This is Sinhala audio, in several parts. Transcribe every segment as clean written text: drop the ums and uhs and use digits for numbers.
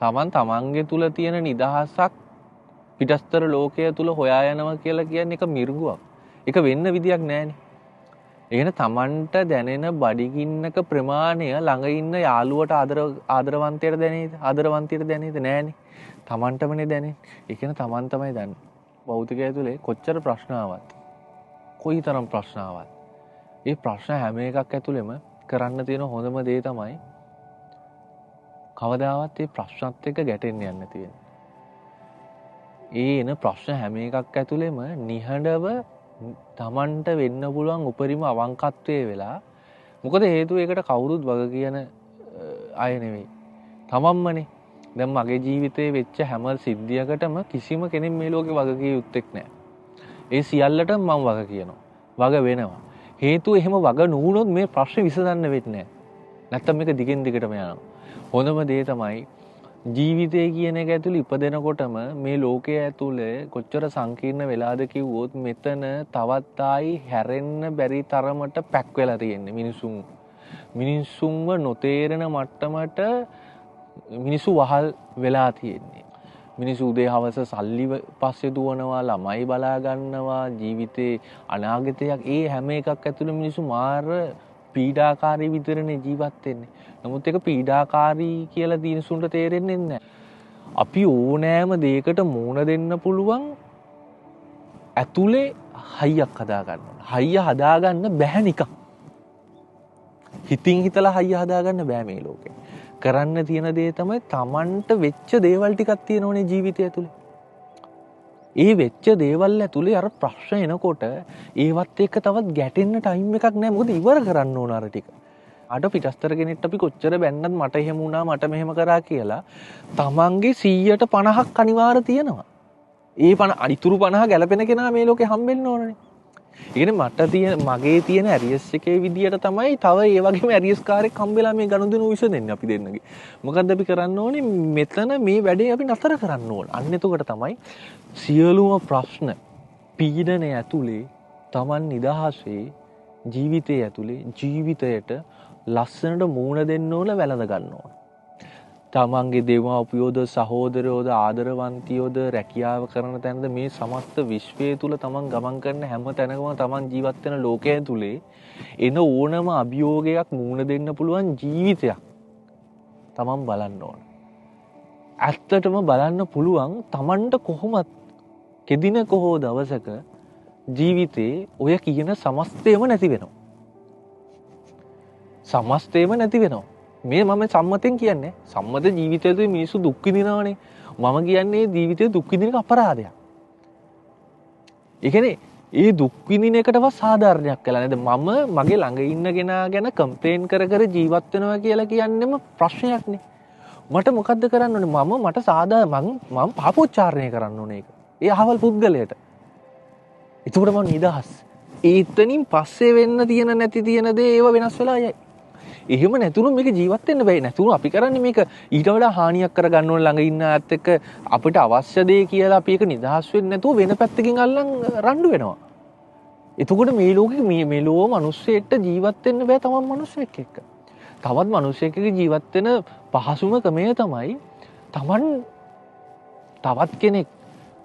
තමන්ගේ තුල තියෙන නිදහසක් පිටස්තර ලෝකයේ තුල හොයා යනවා කියලා කියන්නේ එක මිරිඟුවක්. ඒක වෙන්න විදියක් නැහැනේ. එහෙනම් තමන්ට දැනෙන බඩගින්නක ප්‍රමාණය ළඟ ඉන්න යාළුවට ආදරවන්තයට දැනේද? ආදරවන්තියට දැනේද? නැහැනේ. තමන්ටමනේ දැනෙන්නේ. ඒ කියන්නේ තමන් තමයි දන්නේ. භෞතිකය තුලේ කොච්චර ප්‍රශ්න ආවත්, කොයිතරම් ප්‍රශ්න ආවත්, ඒ ප්‍රශ්න හැම එකක් ඇතුළෙම කරන්න තියෙන හොඳම දේ තමයි කවදාවත් මේ ප්‍රශ්නත් එක්ක ගැටෙන්න යන්න තියෙන්නේ. ඒ එන ප්‍රශ්න හැම එකක් ඇතුළෙම නිහඬව තමන්ට වෙන්න පුළුවන් උපරිම අවංකත්වයේ වෙලා, මොකද හේතුව ඒකට කවුරුත් වග කියන අය නෙවෙයි. තමන්මනේ. දැන් මගේ ජීවිතේ වෙච්ච හැම සිද්ධියකටම කිසිම කෙනෙක් මේ ලෝකේ වග කිය යුත්තේක් නැහැ. ඒ සියල්ලටම මම වග කියනවා. වග වෙනවා. හේතුව එහෙම වග නුනොත් මේ ප්‍රශ්නේ විසඳන්න වෙන්නේ නැහැ. නැත්තම් මේක දිගින් දිගටම යනවා. හොඳම දේ තමයි ජීවිතය කියන එක ඇතුළේ ඉපදෙනකොටම මේ ලෝකයේ ඇතුළේ කොච්චර සංකීර්ණ වෙලාද කිව්වොත් මෙතන තවත් ආයි හැරෙන්න බැරි තරමට පැක් වෙලා තියෙන්නේ මිනිසුන්ව නොතේරෙන මට්ටමට මිනිසු වහල් වෙලා තියෙන්නේ. මිනිස්සු උදේ හවස සල්ලි පස්සේ දුවනවා, ළමයි බලා ගන්නවා, ජීවිතේ අනාගතයක්, ඒ හැම එකක් ඇතුළේ මිනිස්සු මාර පීඩාකාරී විතරනේ ජීවත් වෙන්නේ. නමුත් ඒක පීඩාකාරී කියලා දිනසුන්ට තේරෙන්නේ නැහැ. අපි ඕනෑම දෙයකට මූණ දෙන්න පුළුවන් ඇතුලේ හයියක් හදා ගන්න ඕන. හයිය හදාගන්න බැහැ නිකන්. හිතින් හිතලා හයිය හදාගන්න බෑ මේ ලෝකේ. කරන්න තියෙන දේ තමයි Tamanට වෙච්ච දේවල් ටිකක් තියෙනෝනේ ජීවිතය ඇතුලේ. ඒ වෙච්ච දේවල් ඇතුලේ අර ප්‍රශ්න එනකොට ඒවත් එක්ක තවත් ගැටෙන්න ටයිම් එකක් නැහැ. මොකද ඉවර කරන්න ඕන අර ටික. අර පිටස්තර කෙනෙක්ට අපි කොච්චර බැන්නත් මට එහෙම වුණා, මට මෙහෙම කරා කියලා Tamanගේ 100%ක් අනිවාර්ය තියෙනවා. ඒ 50 ඉතුරු 50 ගැලපෙන කෙනා මේ ලෝකේ හම්බෙන්න ඕනනේ. මගේ තියෙන ඇරියස් එකේ විදියට තමයි තව ඒ වගේම ඇරියස් කාරෙක් හම්බෙලා මේ ගනුදෙනු විසඳෙන්නේ අපි දෙන්නගේ. මොකද්ද අපි කරන්න ඕනේ? මෙතන මේ වැඩේ අපි නතර කරන්න ඕන. අන්න එතකොට තමයි සියලුම ප්‍රශ්න පීඩනය ඇතුලේ Taman නිදහසේ ජීවිතයේ ඇතුලේ ජීවිතයට ලස්සනට මූණ දෙන්න ඕන, වැළඳ ගන්න ඕන. තමන්ගේ දෙමාපියෝද, සහෝදරයෝද, ආදරවන්තියෝද, රැකියාව කරන තැනද, මේ සමස්ත විශ්වය තුල තමන් ගමන් කරන හැම තැනකම තමන් ජීවත් වෙන ලෝකයේ තුලේ එන ඕනම අභියෝගයක් මූණ දෙන්න පුළුවන් ජීවිතයක් තමන් බලන්න ඕන. ඇත්තටම බලන්න පුළුවන් තමන්ට කොහොමත් කෙදිනක හෝ දවසක ජීවිතේ ඔය කියන සමස්තයම නැති වෙනවා. සමස්තයම නැති වෙනවා. මේ මම සම්මතෙන් කියන්නේ. සම්මත ජීවිතය තුළ මිනිස්සු දුක් විඳිනවානේ. මම කියන්නේ ජීවිතේ දුක් විඳින එක අපරාධයක්. ඒ කියන්නේ ඒ දුක් විඳින එකටවත් සාධාරණයක් කියලා නේද? මම මගේ ළඟ ඉන්න කෙනා ගැන කම්ප්ලේන් කර ජීවත් වෙනවා කියලා කියන්නේම ප්‍රශ්නයක් නේ. මට මොකද්ද කරන්න ඕනේ? මම පාපෝච්චාරණය කරන්න ඕනේ ඒක. ඒ අහවල් පුද්ගලයාට. එතකොට මම නිදහස්. ඒතනින් පස්සේ වෙන්න තියෙන නැති තියෙන දේ ඒව වෙනස් වෙලා යයි. එහෙම නැතුණු මේක ජීවත් වෙන්න බෑ. නැතුණු අපි කරන්නේ මේක ඊට වඩා හානියක් කරගන්න ඕන ළඟ ඉන්න අයත් එක්ක අපිට අවශ්‍ය දේ කියලා අපි ඒක නිදහස් වෙන්නේ නැතුව වෙන පැත්තකින් අල්ලන් රණ්ඩු වෙනවා. එතකොට මේ ලෝකෙ මේ ලෝව මිනිස්සෙක්ට ජීවත් වෙන්න බෑ තමන් මිනිස්සෙක් එක්ක. තවත් මිනිස්සෙක් එක්ක ජීවත් වෙන පහසුම ක්‍රමය තමයි තමන් තවත් කෙනෙක්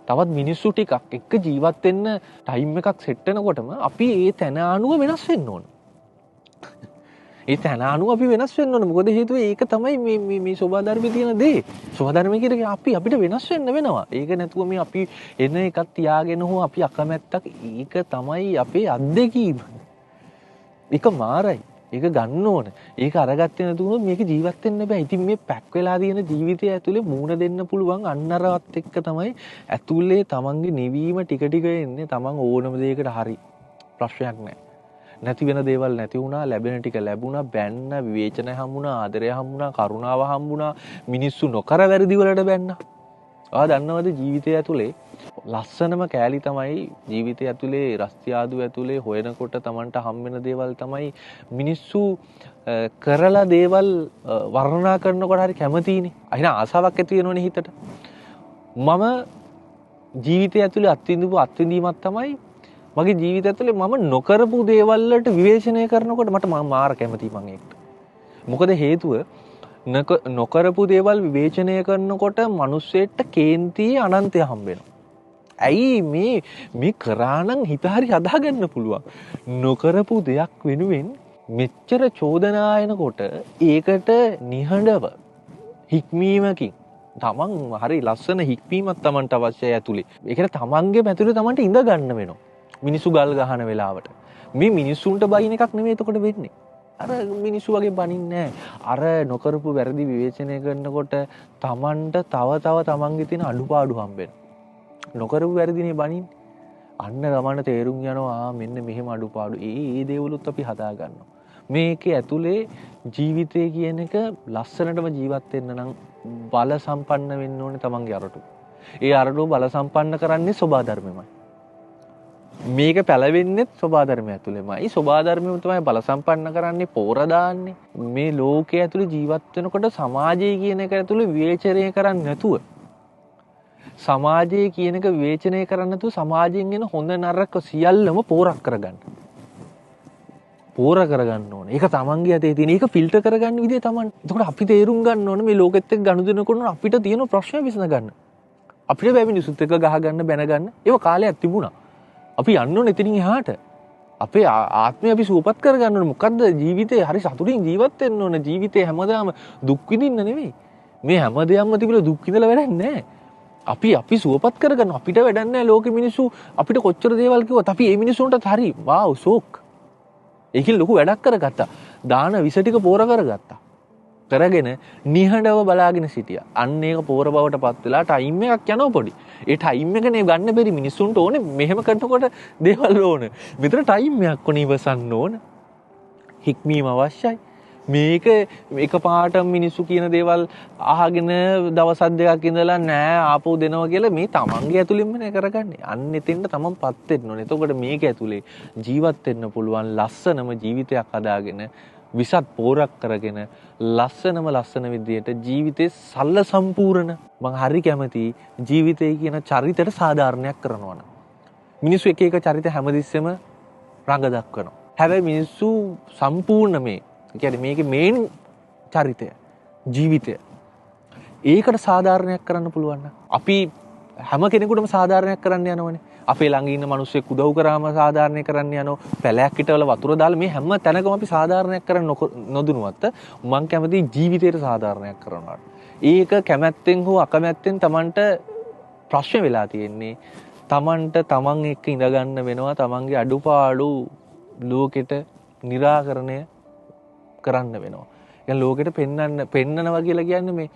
තවත් මිනිස්සු ටිකක් එක්ක ජීවත් වෙන්න ටයිම් එකක් සෙට් වෙනකොටම අපි ඒ තැන අනුව වෙනස් වෙන්න ඕන. ඒ තැන අනුව අපි වෙනස් වෙන්න ඕන. මොකද හේතුව ඒක තමයි මේ සෝබාධර්මයේ තියෙන දේ. සෝබාධර්මයේ කියන්නේ අපිට වෙනස් වෙන්න වෙනවා. ඒක නැතුව මේ අපි එන එකක් තියාගෙන හෝ අපි අකමැත්තක්, ඒක තමයි අපේ අත්දැකීම. ඒක මාරයි. ඒක ගන්න ඕන. ඒක අරගත්තේ නැතුනොත් මේක ජීවත් වෙන්න බෑ. ඉතින් මේ පැක් වෙලා තියෙන ජීවිතය ඇතුලේ මූණ දෙන්න පුළුවන් අන්නරවත් එක්ක තමයි ඇතුලේ තමන්ගේ නිවීම ටික ටික එන්නේ. තමන් ඕනම දෙයකට හරි ප්‍රශ්නයක් නැහැ. නැති වෙන දේවල් නැති වුණා, ලැබෙන ටික ලැබුණා, බැන්න, විවේචනය හම්බුණා, ආදරය හම්බුණා, කරුණාව හම්බුණා, මිනිස්සු නොකර වැරදි වලට බැන්නා. ආ දන්නවද ජීවිතය ඇතුලේ ලස්සනම කෑලි තමයි ජීවිතය ඇතුලේ රස්තියාදු ඇතුලේ හොයනකොට Tamanට හම්බෙන දේවල් තමයි මිනිස්සු කරලා දේවල් වර්ණනා කරනකොට හරි කැමතිනේ. අහින ආසාවක් ඇති වෙනවනේ හිතට. මම ජීවිතය ඇතුලේ අත්විඳීමක් තමයි මගේ ජීවිතය ඇතුලේ මම නොකරපු දේවල් වලට විවේචනය කරනකොට මට මාර කැමතියි මම ඒකට. මොකද හේතුව නොකරපු දේවල් විවේචනය කරනකොට මිනිස්සෙට කේන්ති අනන්තය හම්බ වෙනවා. ඇයි මේ කරානම් හිත හරි හදාගන්න පුළුවන්. නොකරපු දෙයක් වෙනුවෙන් මෙච්චර චෝදනා එනකොට ඒකට නිහඬව හික්මීමකින් තමන් හරි ලස්සන හික්මීමක් තමන්ට අවශ්‍යයි ඇතුලේ. ඒකට තමන්ගේ ඇතුලේ තමන්ට ඉඳ ගන්න වෙනවා. මිනිසු ගල් ගහන වෙලාවට. මේ මිනිසුන්ට බයින් එකක් නෙමෙයි එතකොට වෙන්නේ. අර මිනිස්සු වගේ බනින්නේ අර නොකරපු වැරදි විවේචනය කරනකොට තමන්ට තව තමන්ගේ තියෙන අඩුපාඩු හම්බෙනවා. නොකරපු වැරදිනේ බනින්නේ. අන්න තමන්ට තේරුම් යනවා මෙන්න මෙහෙම අඩුපාඩු. ඒ දේවලුත් අපි හදා ගන්නවා. මේකේ ඇතුලේ ජීවිතය කියන එක ලස්සනටම ජීවත් වෙන්න නම් බල සම්පන්න වෙන්න ඕනේ තමන්ගේ අරටු. ඒ අරටුව බල සම්පන්න කරන්නේ සෝබා ධර්මෙමයි. මේක පැලවෙන්නේ සෝබා ධර්මය ඇතුළෙමයි. සෝබා ධර්මෙම තමයි බල සම්පන්න කරන්නේ, පෝර දාන්නේ. මේ ලෝකයේ ඇතුළේ ජීවත් වෙනකොට සමාජය කියන එක ඇතුළේ විවේචනය කරන්නේ නැතුව සමාජය කියන එක විවේචනය කරන්නේ නැතුව සමාජයෙන් එන හොඳ නරක සියල්ලම පෝරක් කරගන්න. පෝර කරගන්න ඕනේ. ඒක තමන්ගේ අතේ තියෙන. ඒක ෆිල්ටර් කරගන්න විදිය තමන්. එතකොට අපි තේරුම් ගන්න ඕනේ මේ ලෝකෙත් එක්ක ගනුදෙනු කරනකොට අපිට තියෙන ප්‍රශ්න විසඳ ගන්න. අපිට බෑ මිනිසුත් එක්ක ගහ ගන්න, බැන ගන්න. ඒව කාලයක් තිබුණා. අපි යන්න ඕනේ එතනින් එහාට. අපේ ආත්මය අපි සුවපත් කරගන්න ඕනේ. මොකද්ද ජීවිතේ හරි සතුටින් ජීවත් වෙන්න ඕනේ. ජීවිතේ හැමදාම දුක් විඳින්න නෙවෙයි. මේ හැම දෙයක්ම තිබිලා දුක් විඳලා වැඩක් නැහැ. අපි සුවපත් කරගන්න. අපිට වැඩක් නැහැ ලෝකෙ මිනිස්සු අපිට කොච්චර දේවල් කිව්වත් අපි මේ මිනිස්සුන්ටත් හරි වාව් ෂෝක්. ඒකෙන් ලොකු වැඩක් කරගත්තා. දාන විස ටික පෝර කරගත්තා. කරගෙන නිහඬව බලාගෙන සිටියා. අන්න ඒක පෝර බවට පත් වෙලා ටයිම් එකක් යනවා පොඩි. ඒ ටයිම් එක නේ ගන්න බැරි මිනිස්සුන්ට ඕනේ මෙහෙම කරනකොට දේවල් ඕන. මෙතන ටයිම් එකක් කොන ඉවසන්න ඕන. හික්මීම අවශ්‍යයි. මේක එකපාරටම මිනිස්සු කියන දේවල් අහගෙන දවස් දෙකක් ඉඳලා නෑ ආපහු දෙනවා කියලා මේ තමන්ගේ ඇතුළෙන්ම නේ කරගන්නේ. අන්න එතෙන්ට තමන්පත් වෙන්න ඕනේ. එතකොට මේක ඇතුලේ ජීවත් වෙන්න පුළුවන් ලස්සනම ජීවිතයක් හදාගෙන විසත් පෝරක් කරගෙන ලස්සන විදියට ජීවිතේ සල්ල සම්පූර්ණ මම හරි කැමති ජීවිතේ කියන චරිතයට සාධාරණයක් කරනවා නම් මිනිස්සු එක චරිත හැමතිස්සෙම රඟ දක්වනවා. හැබැයි මිනිස්සු සම්පූර්ණ මේ කියන්නේ මේකේ මේන් චරිතය ජීවිතය ඒකට සාධාරණයක් කරන්න පුළුවන් නම් අපි හැම කෙනෙකුටම සාධාරණයක් කරන්න යනවනේ. අපේ ළඟ ඉන්න මිනිස්සෙක් උදව් කරාම සාධාරණය කරන්න යනවා. පැලයක් හිටවල වතුර දාලා මේ හැම තැනකම අපි සාධාරණයක් කරන්න නොදුනුවත් මං කැමති ජීවිතේට සාධාරණයක් කරනවා. ඒක කැමැත්තෙන් හෝ අකමැත්තෙන් Tamanට ප්‍රශ්න වෙලා තියෙන්නේ. Tamanට Taman එක්ක ඉඳ ගන්න වෙනවා. Tamanගේ අඩුපාඩු ලෝකෙට निराකරණය කරන්න වෙනවා. يعني ලෝකෙට පෙන්නනවා කියලා කියන්නේ මේ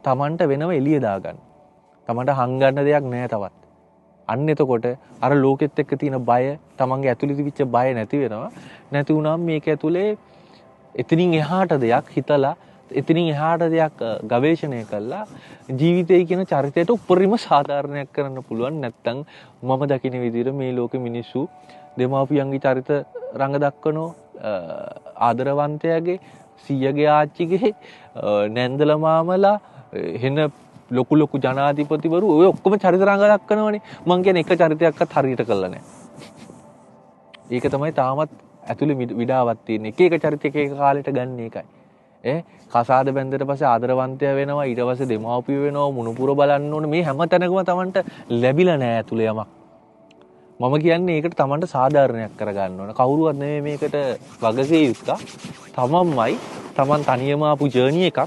Tamanට වෙනව එළිය දාගන්න. Tamanට හංගන්න දෙයක් නැහැ තවත්. අන්න එතකොට අර ලෝකෙත් එක්ක තියෙන බය තමන්ගේ ඇතුළේ තිබිච්ච බය නැති වෙනවා. නැති වුණාම මේක ඇතුලේ එතනින් එහාට දෙයක් හිතලා එතනින් එහාට දෙයක් ගවේෂණය කළා ජීවිතය කියන චරිතයට උපරිම සාධාරණයක් කරන්න පුළුවන්. නැත්තම් මම දකින විදිහට මේ ලෝකෙ මිනිස්සු දෙමාපියන්ගේ චරිත රඟ දක්වනෝ ආදරවන්තයාගේ සීයගේ ආච්චිගේ නැන්දල මාමලා එහෙන ලොකු ජනාධිපතිවරු ඔය ඔක්කොම චරිත රංග දක්වනවනේ. මං කියන්නේ එක චරිතයක්වත් හරියට කළා නැහැ. ඒක තමයි තාමත් ඇතුලේ විඩාවක් තියෙන. එක චරිතයක එක කාලෙට ගන්න එකයි. කසාද බැන්දට පස්සේ ආදරවන්තයා වෙනවා, ඊට පස්සේ දෙමාපිය වෙනවා, මුණුපුර බලන්න ඕනේ. මේ හැම තැනකම Tamanට ලැබිලා නැහැ ඇතුලේ යමක්. මම කියන්නේ ඒකට Tamanට සාධාරණයක් කරගන්න ඕන. කවුරුවත් නෙමෙයි මේකට වගකී යුක්තා. තමන්මයි. Taman තනියම ආපු ජර්නි එකක්.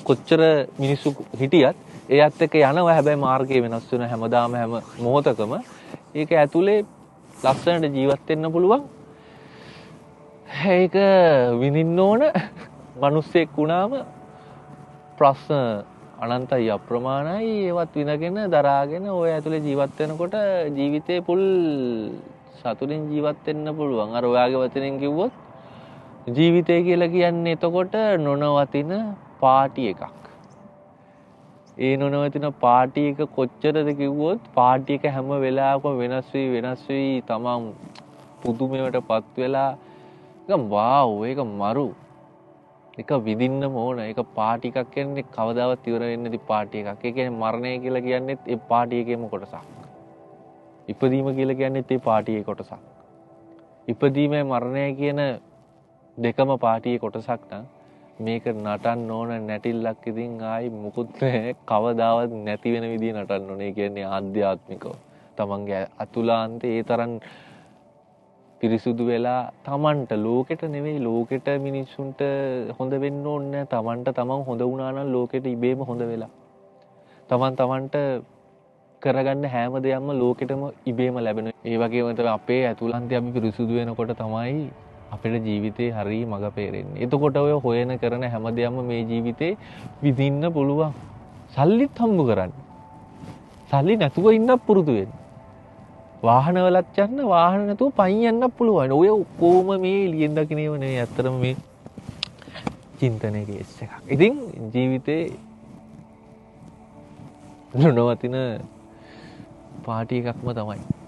කොච්චර මිනිස්සු හිටියත් ඒත් එක්ක යනවා. හැබැයි මාර්ගය වෙනස් වෙන හැමදාම හැම මොහොතකම ඒක ඇතුලේ ලස්සනට ජීවත් වෙන්න පුළුවන්. ඒක විඳින්න ඕන. මිනිස්සෙක් වුණාම ප්‍රශ්න අනන්තයි අප්‍රමාණයි. ඒවත් විඳගෙන දරාගෙන ඔය ඇතුලේ ජීවත් වෙනකොට ජීවිතේ පුල් සතුටින් ජීවත් වෙන්න පුළුවන්. අර ඔයාගේ වචනෙන් කිව්වොත් ජීවිතය කියලා කියන්නේ එතකොට නොනවතින පාටි එකක්. ඒ නොනවතින පාටි එක කොච්චරද කිව්වොත් පාටි එක හැම වෙලාවකම වෙනස් වෙයි තමන් පුදුමයටපත් වෙලා ඒක වාව් ඒක මරු ඒක විඳින්න ඕන. ඒක පාටි එකක් කියන්නේ කවදාවත් ඉවර වෙන්නේ නැති පාටි එකක්. ඒ කියන්නේ මරණය කියලා කියන්නේත් ඒ පාටි එකේම කොටසක්. ඉපදීම කියලා කියන්නේත් ඒ පාටි එකේ කොටසක්. ඉපදීමයි මරණය කියන දෙකම පාටි එකේ කොටසක් නම් මේක නටන්න ඕන නැටිල්ලක් ඉතින් ආයි මුකුත් නැහැ. කවදාවත් නැති වෙන විදිහ නටන්න ඕනේ. ඒ කියන්නේ ආධ්‍යාත්මිකව. තමන්ගේ අතුලාන්තේ ඒ තරම් පිරිසුදු වෙලා තමන්ට ලෝකෙට නෙවෙයි ලෝකෙට මිනිස්සුන්ට හොඳ වෙන්න ඕනේ නැහැ. තමන්ට තමන් හොඳ වුණා නම් ලෝකෙට ඉබේම හොඳ වෙලා. තමන්ට කරගන්න හැම දෙයක්ම ලෝකෙටම ඉබේම ලැබෙනවා. ඒ වගේම තමයි අපේ ඇතුළන්තේ අපි පිරිසුදු වෙනකොට තමයි අපේ ජීවිතේ හරිය මඟ පේරෙන්නේ. එතකොට ඔය හොයන කරන හැම දෙයක්ම මේ ජීවිතේ විඳින්න පුළුවන්. සල්ලිත් හම්බ කරන්න. සල්ලි නැතුව ඉන්න පුරුදු වෙන්න. වාහනවලත් යන්න වාහන නැතුව පයින් යන්න පුළුවන්. ඔය කොහොම මේ එළියෙන් දකින්නේව නෙවෙයි. ඇත්තටම මේ චින්තනයේ කේස් එකක්. ඉතින් ජීවිතේ නොනවතින පාටි එකක්ම තමයි.